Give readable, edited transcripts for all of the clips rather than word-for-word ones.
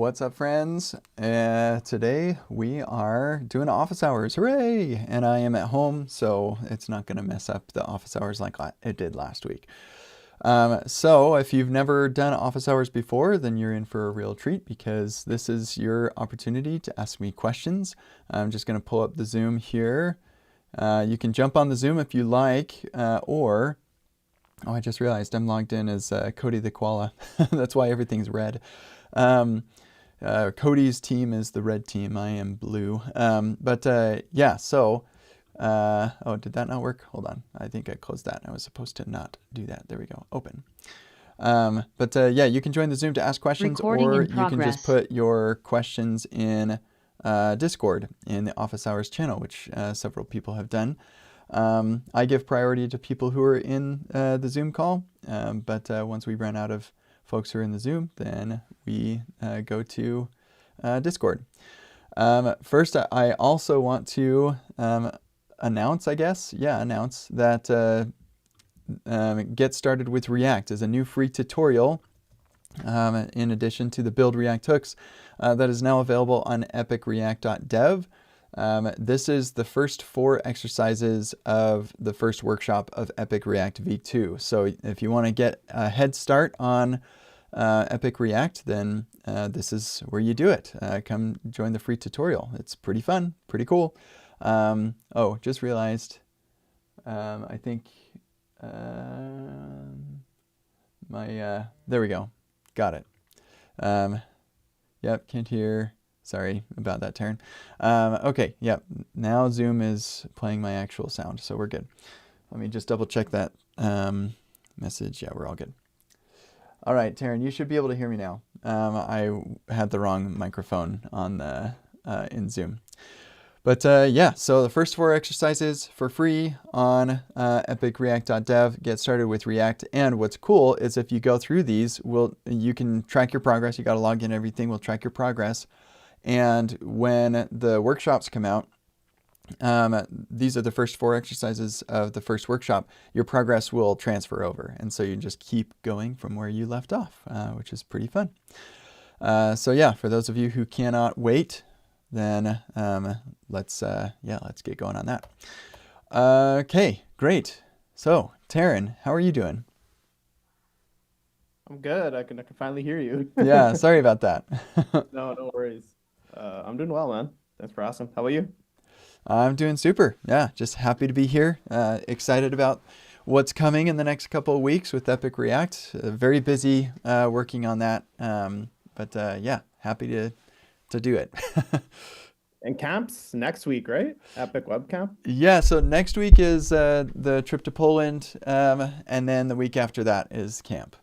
What's up, friends? Today we are doing office hours. Hooray! And I am at home, so it's not going to mess up the office hours like it did last week. So if you've never done office hours before, then you're in for a real treat because this is your opportunity to ask me questions. I'm just going to pull up the Zoom here. You can jump on the Zoom if you like, or... Oh, I just realized I'm logged in as Cody the Koala. That's why everything's red. Cody's team is the red team. I am blue. Yeah, so... oh, did that not work? Hold on. I think I closed that. I was supposed to not do that. There we go. Open. Yeah, you can join the Zoom to ask questions, or you can just put your questions in Discord in the Office Hours channel, which several people have done. I give priority to people who are in the Zoom call, once we run out of folks who are in the Zoom, then we go to Discord. First, I also want to announce, announce that Get Started with React is a new free tutorial in addition to the Build React hooks that is now available on epicreact.dev. This is the first 4 exercises of the first workshop of Epic React v2. So if you want to get a head start on Epic React, then this is where you do it. Come join the free tutorial. It's pretty fun, pretty cool. Oh, just realized, I think there we go. Got it. Yep, can't hear. Sorry about that, Taryn. Okay, yep. Now Zoom is playing my actual sound, so we're good. Let me just double check that message. Yeah, we're all good. All right, Taryn, you should be able to hear me now. I had the wrong microphone on the in Zoom. Yeah, so the first 4 exercises for free on epicreact.dev. Get started with React. And what's cool is if you go through these, you can track your progress. You got to log in everything. We'll track your progress. And when the workshops come out, these are the first 4 exercises of the first workshop, your progress will transfer over. And so you just keep going from where you left off, which is pretty fun. So yeah, for those of you who cannot wait, then let's get going on that. Okay, great. So Taryn, how are you doing? I'm good. I can finally hear you. Yeah, sorry about that. No worries. I'm doing well, man. Thanks for asking. How about you? I'm doing super. Yeah, just happy to be here. Excited about what's coming in the next couple of weeks with Epic React. Very busy working on that. Yeah, happy to do it. And camps next week, right? Epic Web Camp? Yeah, so next week is the trip to Poland, and then the week after that is camp.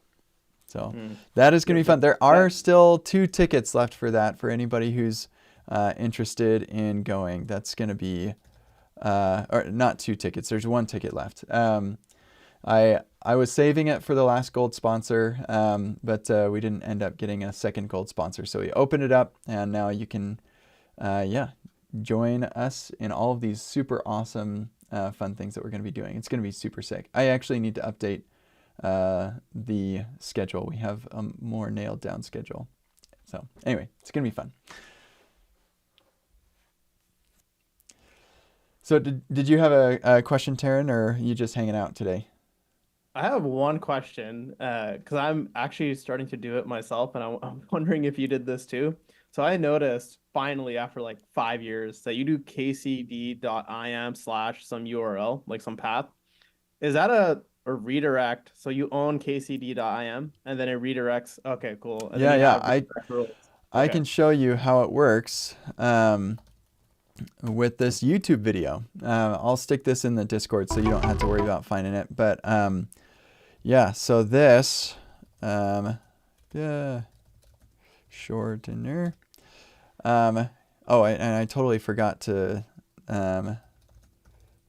So that is going to be fun. There are still 2 tickets left for that for anybody who's interested in going. That's going to be, or not 2 tickets. There's 1 ticket left. I was saving it for the last gold sponsor, we didn't end up getting a second gold sponsor. So we opened it up, and now you can, join us in all of these super awesome, fun things that we're going to be doing. It's going to be super sick. I actually need to update the schedule. We have a more nailed down schedule. So anyway, it's going to be fun. So did you have a question, Taryn, or are you just hanging out today? I have one question, because I'm actually starting to do it myself, and I'm wondering if you did this too. So I noticed finally after like 5 years that you do kcd.im / some URL, like some path. Is that a redirect? So you own kcd.im and then it redirects. Okay, cool. And then you have redirect rules. I Okay. can show you how it works with this YouTube video. I'll stick this in the Discord so you don't have to worry about finding it. But yeah, so this shortener. Oh, and I totally forgot to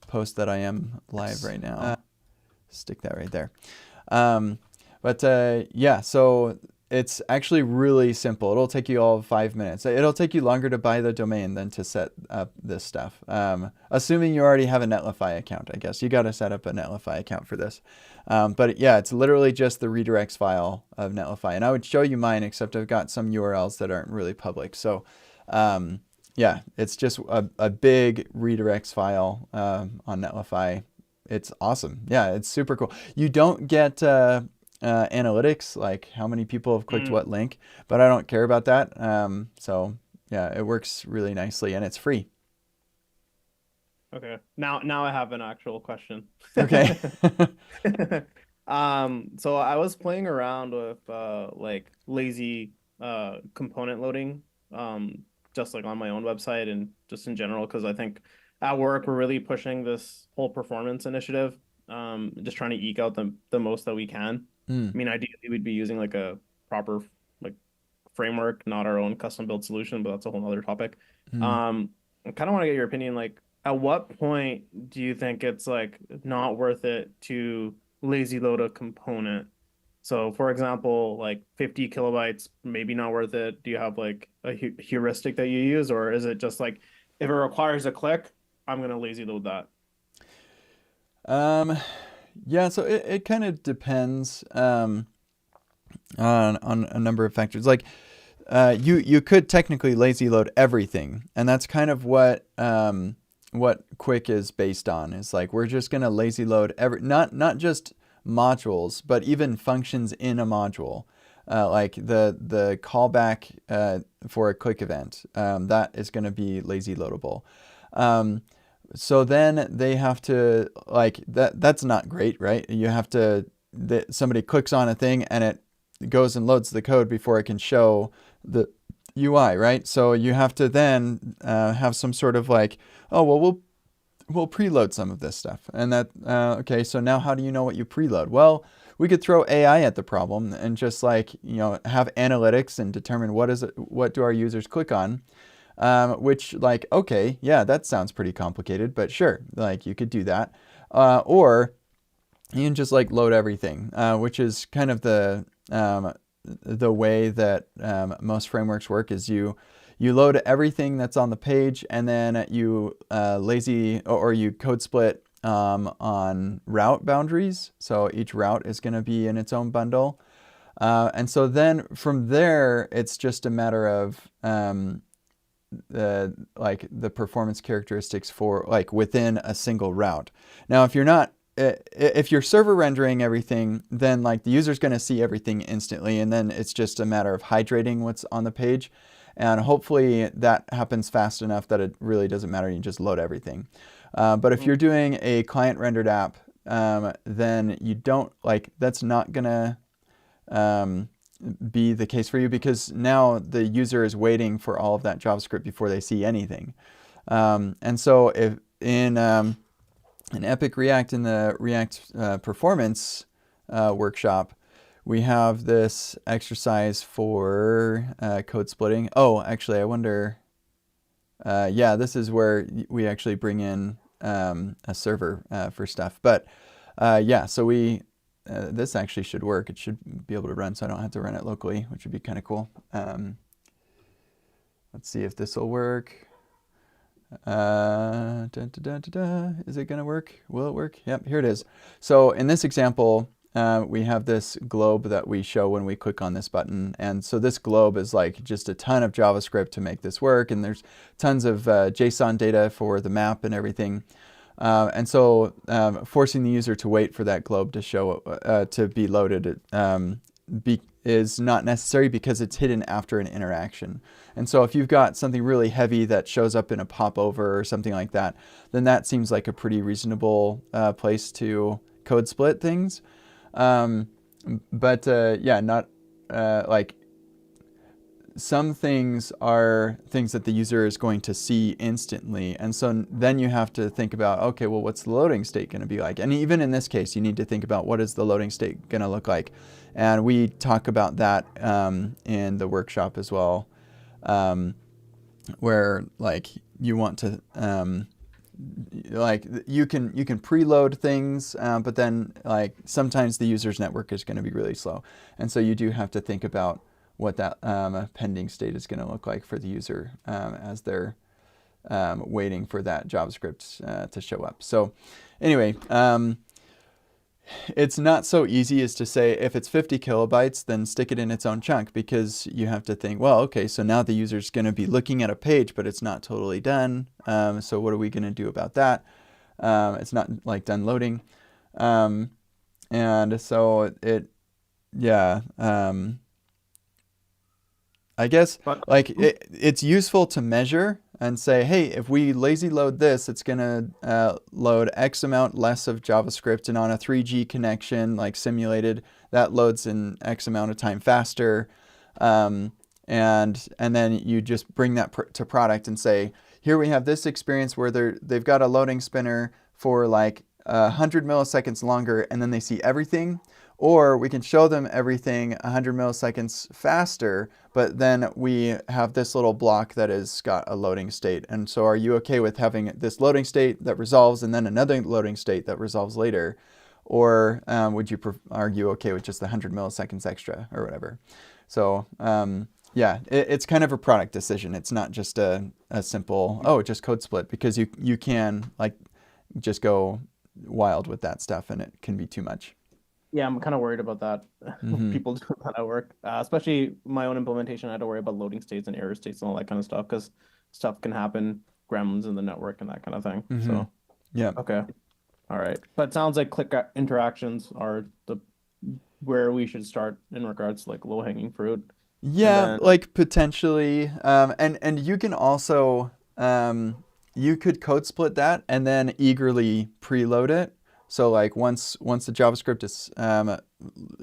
post that I am live right now. Stick that right there. Yeah, so it's actually really simple. It'll take you all of 5 minutes. It'll take you longer to buy the domain than to set up this stuff. Assuming you already have a Netlify account, I guess. You got to set up a Netlify account for this. But yeah, it's literally just the redirects file of Netlify. And I would show you mine, except I've got some URLs that aren't really public. So yeah, it's just a big redirects file on Netlify. It's awesome. Yeah, it's super cool. You don't get analytics, like how many people have clicked what link, but I don't care about that. So yeah, it works really nicely and it's free. Okay. Now I have an actual question. Okay. So I was playing around with like lazy component loading, just like on my own website and just in general, because I think at work we're really pushing this whole performance initiative, just trying to eke out the most that we can. I mean, ideally we'd be using like a proper like framework, not our own custom built solution, but that's a whole other topic. Mm. I kind of want to get your opinion, like at what point do you think it's like not worth it to lazy load a component? So for example, like 50 kilobytes, maybe not worth it. Do you have like a heuristic that you use, or is it just like if it requires a click, I'm gonna lazy load that? Um, yeah, so it kind of depends on a number of factors. Like you could technically lazy load everything, and that's kind of what Quick is based on. Is like we're just gonna lazy load not just modules, but even functions in a module. Like the callback for a Quick event, that is going to be lazy loadable. So then they have to like that's not great, right? You have to somebody clicks on a thing and it goes and loads the code before it can show the UI, right? So you have to then have some sort of like, oh well, we'll preload some of this stuff, and that okay. So now how do you know what you preload? Well, we could throw AI at the problem and just like have analytics and determine what do our users click on. Which like, okay, yeah, that sounds pretty complicated, but sure, like you could do that. Or you can just like load everything, which is kind of the way that most frameworks work is you load everything that's on the page and then you lazy or you code split on route boundaries. So each route is going to be in its own bundle. And so then from there, it's just a matter of like the performance characteristics for like within a single route. Now, if you're server rendering everything, then like the user's going to see everything instantly, and then it's just a matter of hydrating what's on the page. And hopefully that happens fast enough that it really doesn't matter. You just load everything. But if you're doing a client rendered app, then you don't like that's not gonna be the case for you, because now the user is waiting for all of that JavaScript before they see anything. And so if in Epic React, in the React performance workshop, we have this exercise for code splitting. Oh, actually, I wonder, yeah, this is where we actually bring in a server for stuff. But yeah, so this actually should work. It should be able to run, so I don't have to run it locally, which would be kind of cool. Let's see if this will work. Is it going to work? Will it work? Yep, here it is. So in this example, we have this globe that we show when we click on this button. And so this globe is like just a ton of JavaScript to make this work. And there's tons of JSON data for the map and everything. And so forcing the user to wait for that globe to show to be loaded is not necessary because it's hidden after an interaction. And so if you've got something really heavy that shows up in a popover or something like that, then that seems like a pretty reasonable place to code split things. But yeah, not like some things are things that the user is going to see instantly. And so then you have to think about, okay, well, what's the loading state going to be like? And even in this case, you need to think about what is the loading state going to look like. And we talk about that in the workshop as well, where like you want to like you can preload things, but then like sometimes the user's network is going to be really slow, and so you do have to think about what that pending state is going to look like for the user as they're waiting for that JavaScript to show up. So anyway, it's not so easy as to say if it's 50 kilobytes, then stick it in its own chunk, because you have to think, well, okay, so now the user's going to be looking at a page, but it's not totally done. So what are we going to do about that? It's not like done loading. And so yeah, I guess But like it's useful to measure and say, hey, if we lazy load this, it's going to load X amount less of JavaScript, and on a 3G connection, like simulated, that loads in X amount of time faster. And then you just bring that to product and say, here we have this experience where they've got a loading spinner for like 100 milliseconds longer, and then they see everything. Or we can show them everything 100 milliseconds faster, but then we have this little block that has got a loading state. And so are you okay with having this loading state that resolves and then another loading state that resolves later? Or are you okay with just the 100 milliseconds extra or whatever? So yeah, it's kind of a product decision. It's not just a simple, oh, just code split, because you can like just go wild with that stuff and it can be too much. yeah, I'm kind of worried about that. Mm-hmm. People do that at work, especially my own implementation. I had to worry about loading states and error states and all that kind of stuff because stuff can happen, gremlins in the network and that kind of thing. Mm-hmm. So, Yeah. okay, all right. But it sounds like click interactions are the where we should start in regards to like low hanging fruit, and Yeah, then like potentially. And you can also you could code split that and then eagerly preload it. So like once the JavaScript is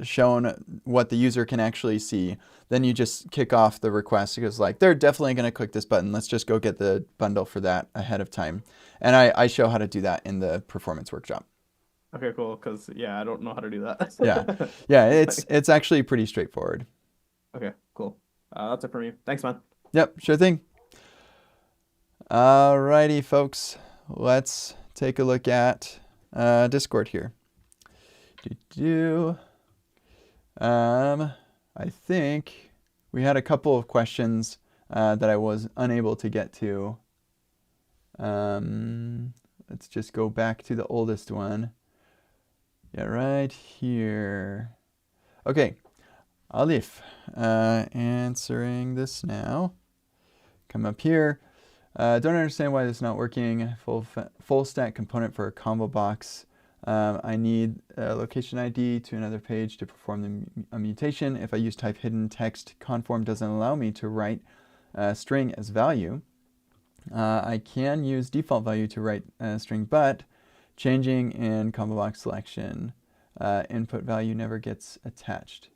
shown what the user can actually see, then you just kick off the request, because like they're definitely going to click this button. Let's just go get the bundle for that ahead of time. And I show how to do that in the performance workshop. okay, cool. Because yeah, I don't know how to do Yeah, that. yeah, Like, it's actually pretty straightforward. okay, cool. That's it for me. Thanks, man. Yep, sure thing. Alrighty, folks, let's take a look at Discord here. I think we had a couple of questions that I was unable to get to. Let's just go back to the oldest one. Yeah, right here. Okay, Alif, answering this now. Come up here. Don't understand why this is not working. Full stack component for a combo box. I need a location ID to another page to perform a mutation. If I use type hidden, text conform doesn't allow me to write string as value. I can use default value to write string, but changing in combo box selection, input value never gets attached.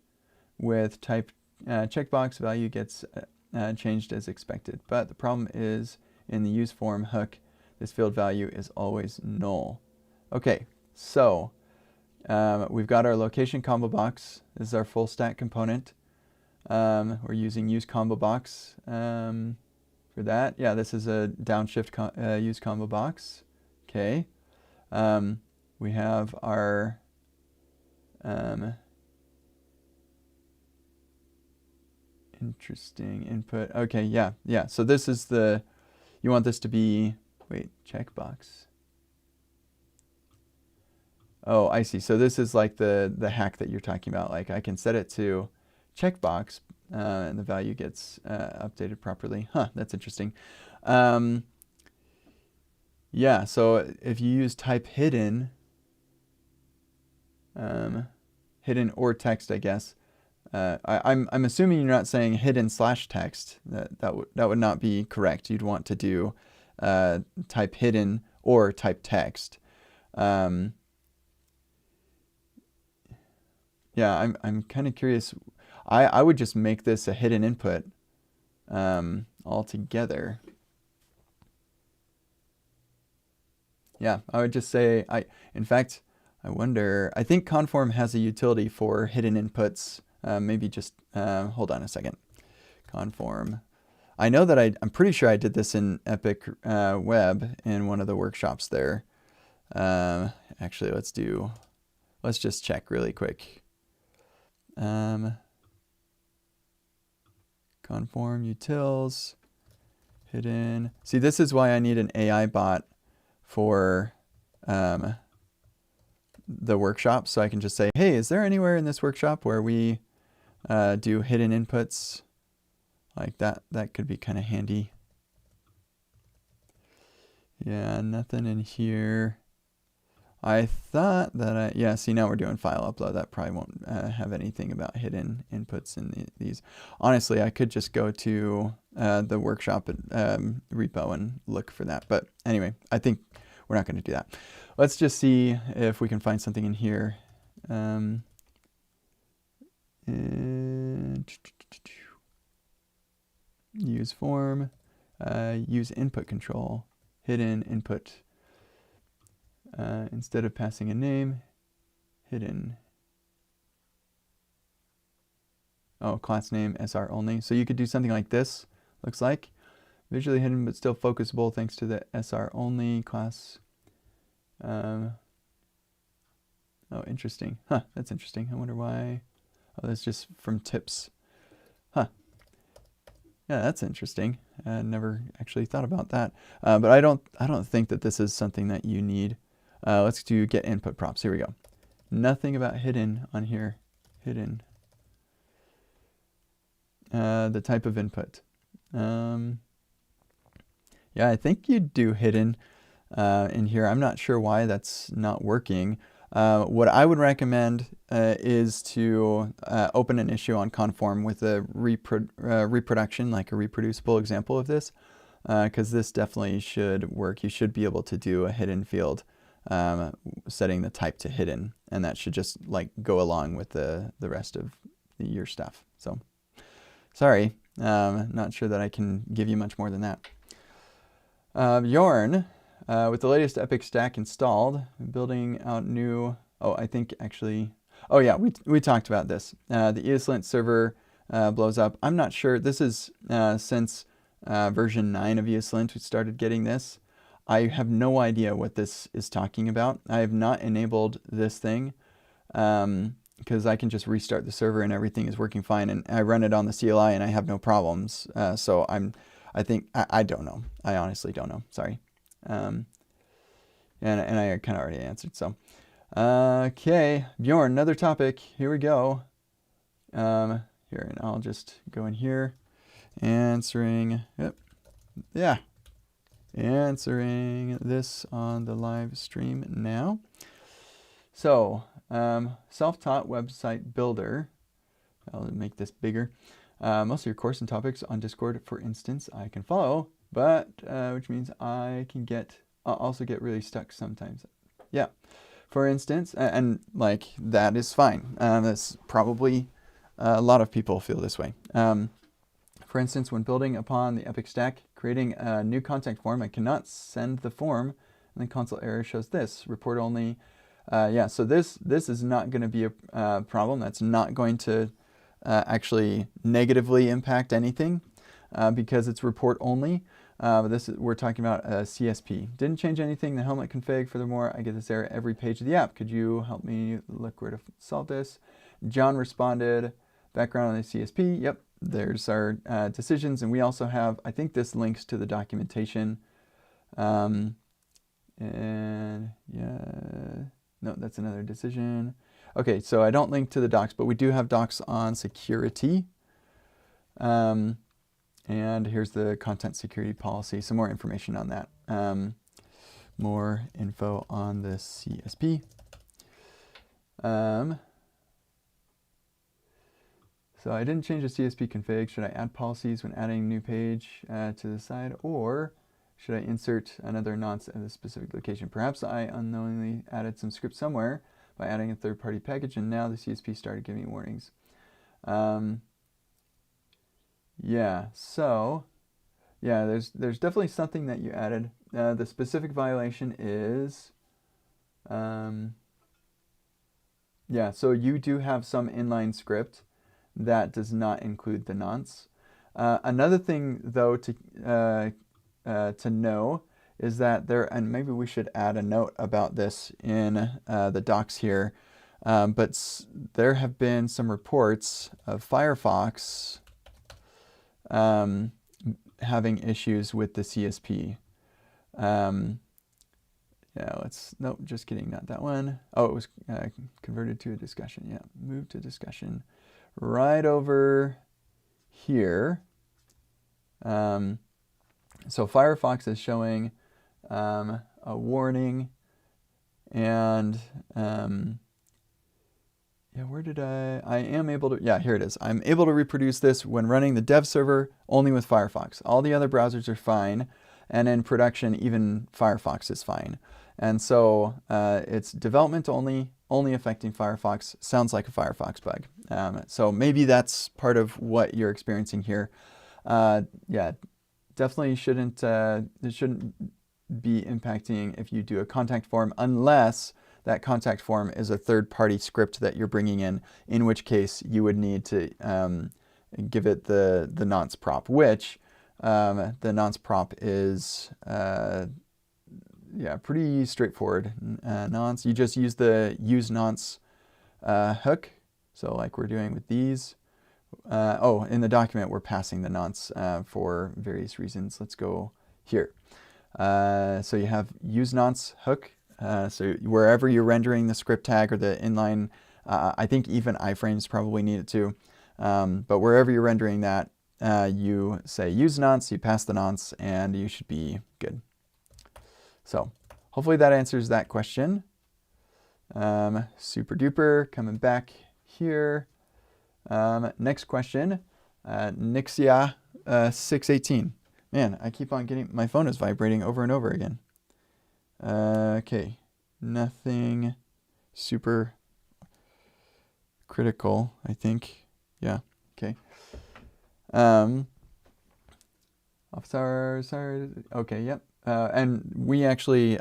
With type checkbox, value gets changed as expected. But the problem is in the use form hook, this field value is always null. Okay, so we've got our location combo box. This is our full stack component. We're using use combo box for that. Yeah, this is a downshift use combo box. Okay. We have our interesting input. Okay, yeah. So this is you want this to be, wait, checkbox. Oh, I see. So this is like the hack that you're talking about. Like I can set it to checkbox and the value gets updated properly. Huh, that's interesting. Yeah, so if you use type hidden, hidden or text, I guess. I'm assuming you're not saying hidden slash text. That would not be correct. You'd want to do type hidden or type text. Yeah, I'm kind of curious. I would just make this a hidden input altogether. Yeah, I would just say in fact, I wonder, I think Conform has a utility for hidden inputs. Maybe just hold on a second. Conform. I know that I'm pretty sure I did this in Epic Web in one of the workshops there. Actually, let's just check really quick. Conform utils, hidden. See, this is why I need an AI bot for the workshop, so I can just say, hey, is there anywhere in this workshop where we do hidden inputs like that? That could be kind of handy. Yeah, nothing in here. I thought that yeah, see, now we're doing file upload. That probably won't have anything about hidden inputs in these. Honestly, I could just go to the workshop repo and look for that. But anyway, I think we're not going to do that. Let's just see if we can find something in here. Use form, use input control, hidden input. Instead of passing a name, hidden. Oh, class name, SR only. So you could do something like this, looks like. Visually hidden, but still focusable thanks to the SR only class. Oh, interesting. Huh, that's interesting. I wonder why. Oh, that's just from tips. Huh. Yeah, that's interesting. I never actually thought about that. But I don't think that this is something that you need. Let's do get input props. Here we go. Nothing about hidden on here. Hidden. The type of input. Yeah, I think you do hidden in here. I'm not sure why that's not working. What I would recommend is to open an issue on Conform with a reproduction, like a reproducible example of this, because this definitely should work. You should be able to do a hidden field, setting the type to hidden, and that should just like go along with the rest of your stuff. So sorry, not sure that I can give you much more than that. Bjorn, with the latest Epic stack installed, building out new, oh, I think actually, oh yeah, we talked about this. The ESLint server blows up. I'm not sure, this is since version 9 of ESLint we started getting this. I have no idea what this is talking about. I have not enabled this thing because I can just restart the server and everything is working fine, and I run it on the CLI and I have no problems. So I think, I don't know. I honestly don't know. Sorry. And I kind of already answered. So, okay, Bjorn, another topic. Here we go. Here, and I'll just go in here. Answering, yep, yeah. Answering this on the live stream now. So, self-taught website builder. I'll make this bigger. Most of your course and topics on Discord, for instance, I can follow, but which means I can also get really stuck sometimes. Yeah, for instance, and like that is fine. That's probably a lot of people feel this way. For instance, when building upon the Epic stack, creating a new contact form, I cannot send the form, and the console error shows this report only. Yeah, so this is not going to be a problem. That's not going to actually negatively impact anything because it's report only. We're talking about a CSP. Didn't change anything. The helmet config. Furthermore, I get this error every page of the app. Could you help me look where to solve this? John responded. Background on the CSP. Yep, there's our decisions, and we also have. I think this links to the documentation. And yeah, no, that's another decision. Okay, so I don't link to the docs, but we do have docs on security. And here's the content security policy, some more information on that. More info on the CSP. So I didn't change the CSP config. Should I add policies when adding a new page to the side, or should I insert another nonce at a specific location? Perhaps I unknowingly added some script somewhere by adding a third-party package, and now the CSP started giving me warnings. Yeah, so yeah, there's definitely something that you added. The specific violation is, yeah, so you do have some inline script that does not include the nonce. Another thing, though, to know is that and maybe we should add a note about this in the docs here, but there have been some reports of Firefox having issues with the CSP. Yeah, nope, just kidding, not that one. Oh, it was converted to a discussion. Yeah, move to discussion. Right over here. So Firefox is showing a warning, and yeah, where did I am able to, yeah, here it is. I'm able to reproduce this when running the dev server only with Firefox. All the other browsers are fine, and in production, even Firefox is fine. And so it's development only affecting Firefox. Sounds like a Firefox bug. So maybe that's part of what you're experiencing here. Yeah, definitely it shouldn't be impacting if you do a contact form, unless that contact form is a third-party script that you're bringing in which case you would need to give it the nonce prop, which the nonce prop is yeah, pretty straightforward. Nonce, you just use the use nonce hook, so like we're doing with these. Oh, in the document we're passing the nonce for various reasons. Let's go here. So you have use nonce hook. So wherever you're rendering the script tag or the inline, I think even iframes probably need it too. But wherever you're rendering that, you say use nonce, you pass the nonce, and you should be good. So hopefully that answers that question. Super duper, coming back here. Next question, Nixia 618. Man, I keep on getting, my phone is vibrating over and over again. Okay, nothing super critical, I think. Yeah, okay. Officer, sorry. Okay, yep. And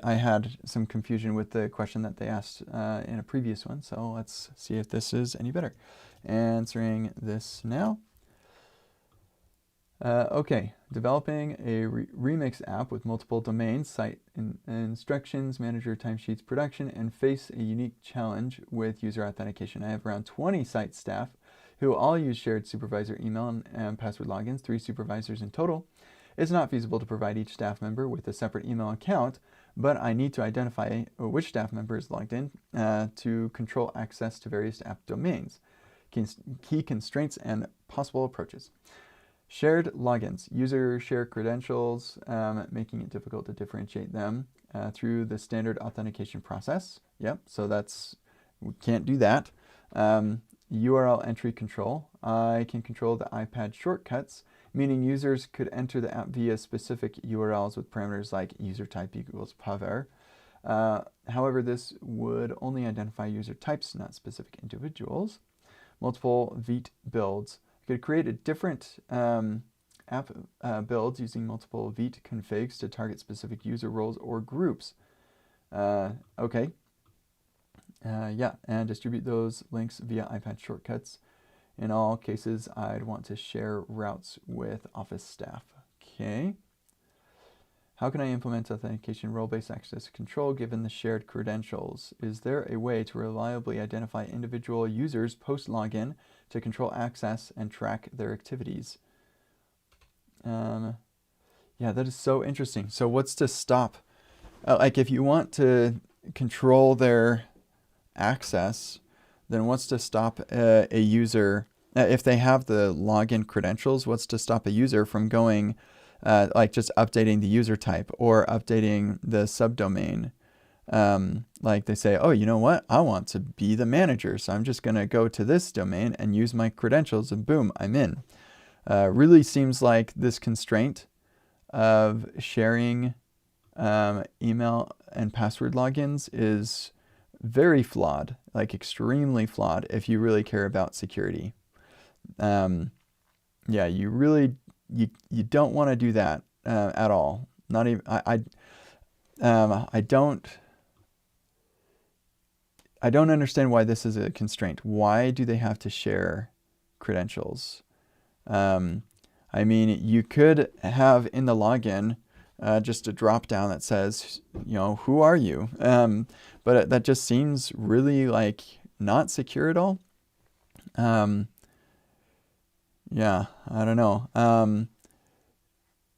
I had some confusion with the question that they asked in a previous one, so let's see if this is any better. Answering this now. Okay, developing a remix app with multiple domains, site instructions, manager, timesheets, production, and face a unique challenge with user authentication. I have around 20 site staff who all use shared supervisor email and password logins, 3 supervisors in total. It's not feasible to provide each staff member with a separate email account, but I need to identify which staff member is logged in to control access to various app domains. Key constraints and possible approaches. Shared logins. Users share credentials, making it difficult to differentiate them through the standard authentication process. Yep, so we can't do that. URL entry control. I can control the iPad shortcuts, meaning users could enter the app via specific URLs with parameters like user type equals paver. However, this would only identify user types, not specific individuals. Multiple Vite builds. I could create a different app builds using multiple Vite configs to target specific user roles or groups. Okay. Yeah, and distribute those links via iPad shortcuts. In all cases, I'd want to share routes with Office staff. Okay. How can I implement authentication role-based access control given the shared credentials? Is there a way to reliably identify individual users post-login to control access and track their activities? Yeah, that is so interesting. So what's to stop? Like if you want to control their access, then what's to stop a user, if they have the login credentials, what's to stop a user from going, like just updating the user type or updating the subdomain? Like they say, oh, you know what? I want to be the manager, so I'm just going to go to this domain and use my credentials and boom, I'm in. Really seems like this constraint of sharing email and password logins is very flawed, like extremely flawed if you really care about security. Yeah, you really, you don't want to do that at all. Not even, I don't understand why this is a constraint. Why do they have to share credentials? I mean, you could have in the login just a drop down that says, who are you? But that just seems really like not secure at all. Yeah, I don't know.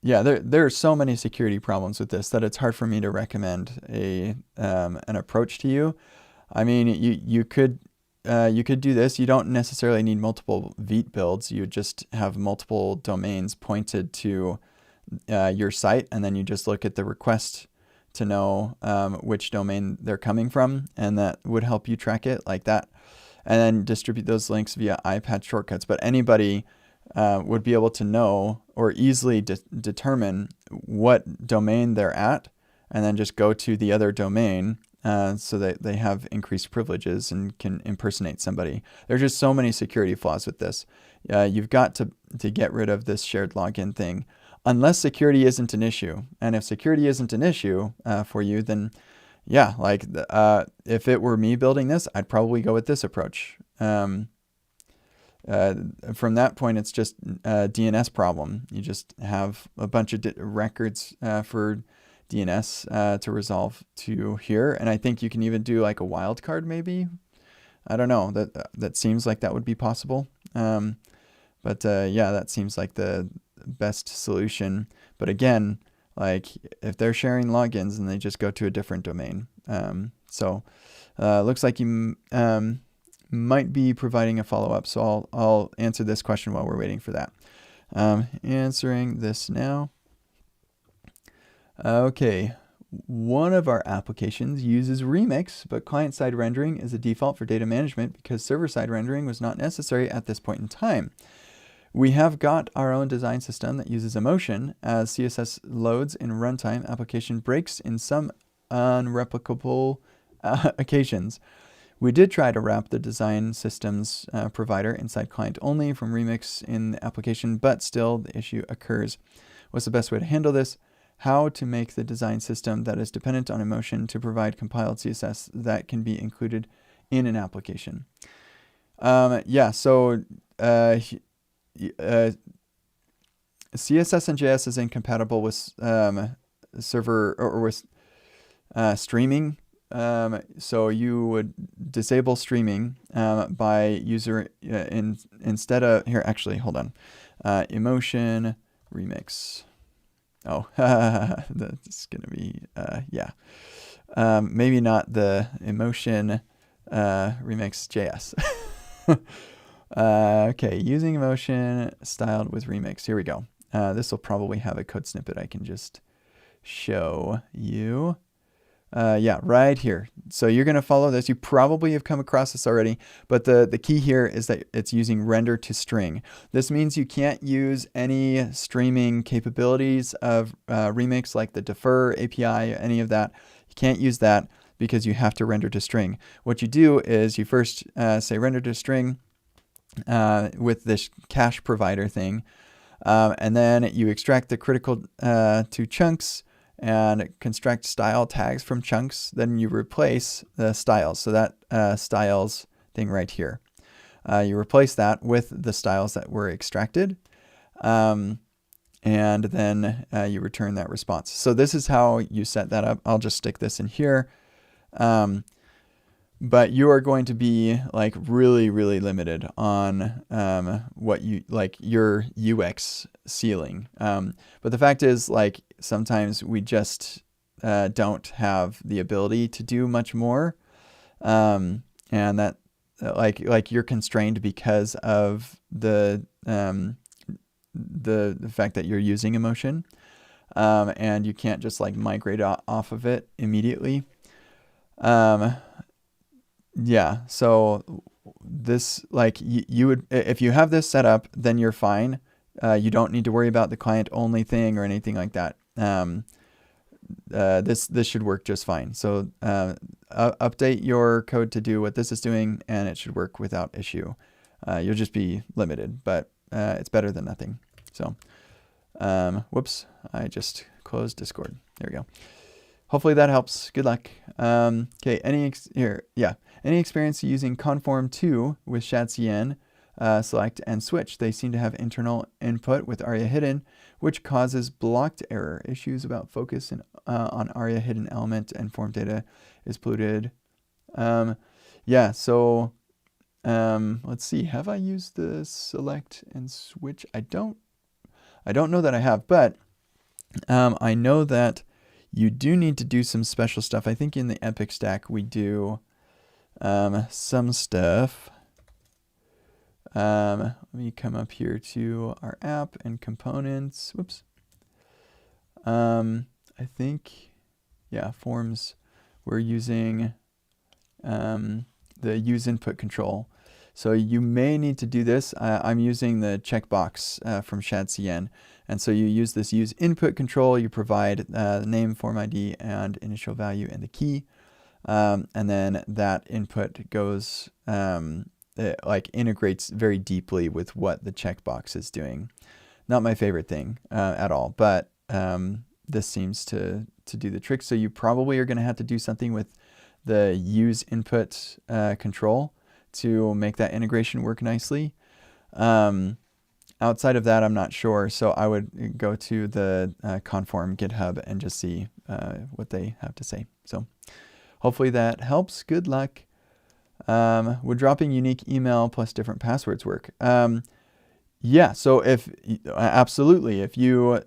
Yeah, there are so many security problems with this that it's hard for me to recommend an approach to you. I mean, you could do this. You don't necessarily need multiple Vite builds. You just have multiple domains pointed to your site, and then you just look at the request to know which domain they're coming from, and that would help you track it like that. And then distribute those links via iPad shortcuts. But anybody would be able to know or easily determine what domain they're at, and then just go to the other domain so that they have increased privileges and can impersonate somebody. There's just so many security flaws with this. You've got to get rid of this shared login thing, unless security isn't an issue. And if security isn't an issue for you, then yeah, like if it were me building this, I'd probably go with this approach. From that point, it's just a DNS problem. You just have a bunch of records for DNS to resolve to here. And I think you can even do like a wildcard maybe. I don't know. That seems like that would be possible. But yeah, that seems like the best solution. But again, like if they're sharing logins and they just go to a different domain. So looks like you might be providing a follow-up. So I'll answer this question while we're waiting for that. Answering this now. Okay. One of our applications uses Remix, but client-side rendering is a default for data management because server-side rendering was not necessary at this point in time. We have got our own design system that uses emotion. As CSS loads in runtime, application breaks in some unreplicable occasions. We did try to wrap the design systems provider inside client only from Remix in the application, but still the issue occurs. What's the best way to handle this? How to make the design system that is dependent on emotion to provide compiled CSS that can be included in an application. Yeah, so CSS and JS is incompatible with server or with streaming. So you would disable streaming by user instead of here. Actually, hold on. Emotion Remix. Oh, that's gonna be yeah. Maybe not the emotion Remix JS. Okay, using emotion styled with Remix. Here we go. This will probably have a code snippet I can just show you. Yeah, right here. So you're going to follow this. You probably have come across this already, but the key here is that it's using render to string. This means you can't use any streaming capabilities of Remix like the defer API, any of that. You can't use that because you have to render to string. What you do is you first say render to string with this cache provider thing, and then you extract the critical to chunks and construct style tags from chunks. Then you replace the styles. So that styles thing right here. You replace that with the styles that were extracted. And then you return that response. So this is how you set that up. I'll just stick this in here. But you are going to be like really, really limited on what you like your UX ceiling. But the fact is, like, sometimes we just don't have the ability to do much more, and that like you're constrained because of the fact that you're using emotion, and you can't just like migrate off of it immediately. Yeah, so this, like, you would, if you have this set up, then you're fine. You don't need to worry about the client only thing or anything like that. This should work just fine. So update your code to do what this is doing, and it should work without issue. You'll just be limited, but it's better than nothing. So, whoops, I just closed Discord. There we go. Hopefully that helps. Good luck. Okay, any experience using Conform 2 with ShadCN select and switch. They seem to have internal input with ARIA hidden, which causes blocked error. Issues about focus on ARIA hidden element and form data is polluted. Yeah, so let's see. Have I used the select and switch? I don't know that I have, but I know that you do need to do some special stuff. I think in the Epic stack we do some stuff. Let me come up here to our app and components. Whoops. I think, yeah, forms, we're using the use input control. So you may need to do this. I'm using the checkbox from ShadCN. And so you use this use input control. You provide the name, form ID, and initial value and the key. And then that input goes, it like integrates very deeply with what the checkbox is doing. Not my favorite thing at all, but this seems to do the trick. So you probably are going to have to do something with the use input control to make that integration work nicely. Outside of that, I'm not sure. So I would go to the Conform GitHub and just see what they have to say. So hopefully that helps. Good luck. Would dropping unique email plus different passwords work? Yeah, so absolutely, if you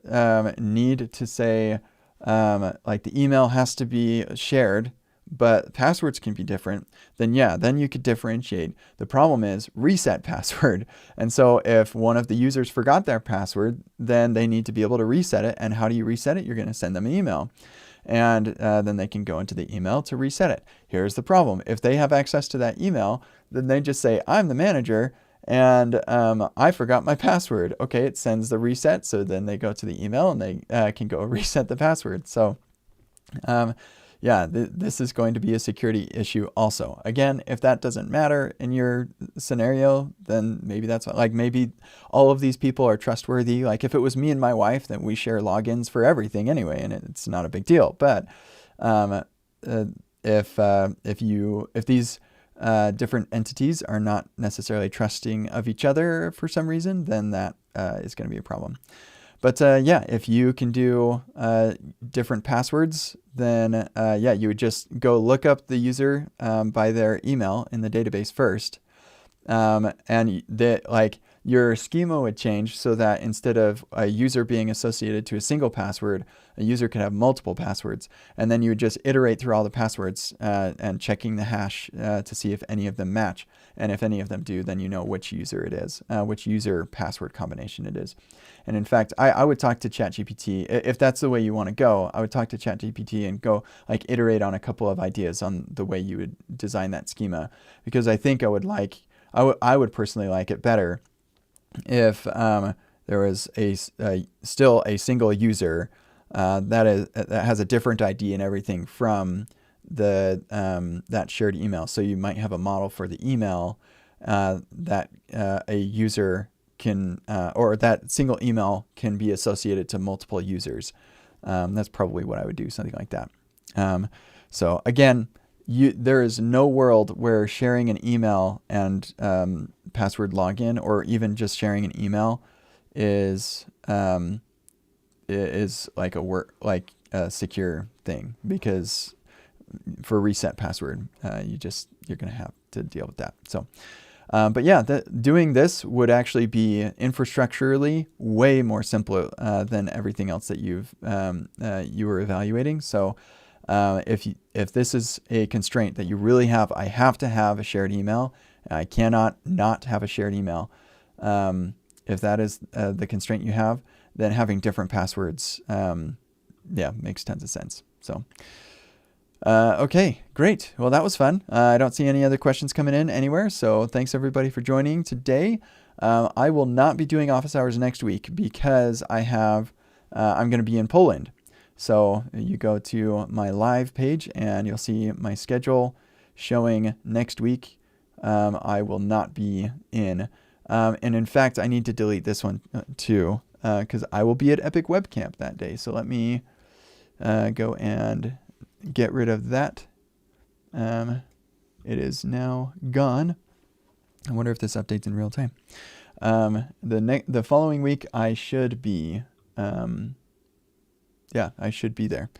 need to say, like the email has to be shared, but passwords can be different, then yeah, then you could differentiate. The problem is reset password. And so if one of the users forgot their password, then they need to be able to reset it. And how do you reset it? You're going to send them an email. And then they can go into the email to reset it. Here's the problem. If they have access to that email, then they just say, I'm the manager and I forgot my password. Okay, it sends the reset. So then they go to the email and they can go reset the password. So yeah, this is going to be a security issue also. Again, if that doesn't matter in your scenario, then maybe that's like maybe all of these people are trustworthy. Like if it was me and my wife, then we share logins for everything anyway, and it's not a big deal. But if these different entities are not necessarily trusting of each other for some reason, then that is going to be a problem. But yeah, if you can do different passwords, then yeah, you would just go look up the user by their email in the database first. And like your schema would change so that instead of a user being associated to a single password, a user could have multiple passwords. And then you would just iterate through all the passwords and checking the hash to see if any of them match. And if any of them do, then you know which user it is, which user password combination it is. And in fact, I would talk to ChatGPT. If that's the way you want to go, I would talk to ChatGPT and go like iterate on a couple of ideas on the way you would design that schema. Because I think I would personally like it better if there was still a single user that has a different ID and everything from that shared email. So you might have a model for the email that a user can or that single email can be associated to multiple users. That's probably what I would do, something like that. So again, there is no world where sharing an email and password login, or even just sharing an email, is like a secure thing, because for reset password, you're gonna have to deal with that. So, but yeah, doing this would actually be infrastructurally way more simpler than everything else that you were evaluating. So. If this is a constraint that you really have, I have to have a shared email. I cannot not have a shared email. If that is the constraint you have, then having different passwords, yeah, makes tons of sense. So, okay, great. Well, that was fun. I don't see any other questions coming in anywhere. So thanks everybody for joining today. I will not be doing office hours next week because I'm going to be in Poland. So you go to my live page and you'll see my schedule showing next week. I will not be in. And in fact, I need to delete this one too, because I will be at Epic Web Camp that day. So let me go and get rid of that. It is now gone. I wonder if this updates in real time. The following week I should be, I should be there.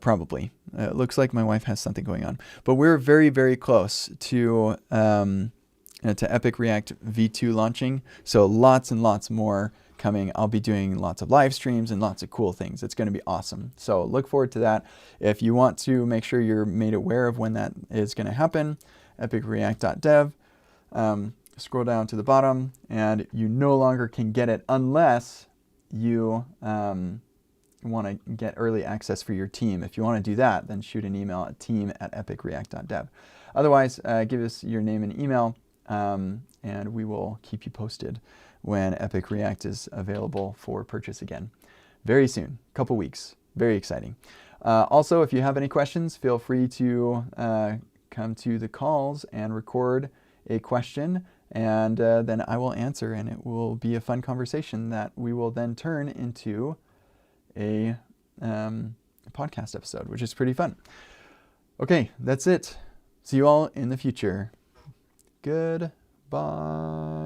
Probably. It looks like my wife has something going on, but we're very, very close to Epic React V2 launching. So lots and lots more coming. I'll be doing lots of live streams and lots of cool things. It's going to be awesome. So look forward to that. If you want to make sure you're made aware of when that is going to happen, epicreact.dev. Scroll down to the bottom, and you no longer can get it unless you want to get early access for your team. If you want to do that, then shoot an email at team@epicreact.dev. Otherwise, give us your name and email, and we will keep you posted when Epic React is available for purchase again. Very soon, couple weeks. Very exciting. Also, if you have any questions, feel free to come to the calls and record a question, and then I will answer, and it will be a fun conversation that we will then turn into a podcast episode, which is pretty fun. Okay, that's it. See you all in the future. Goodbye.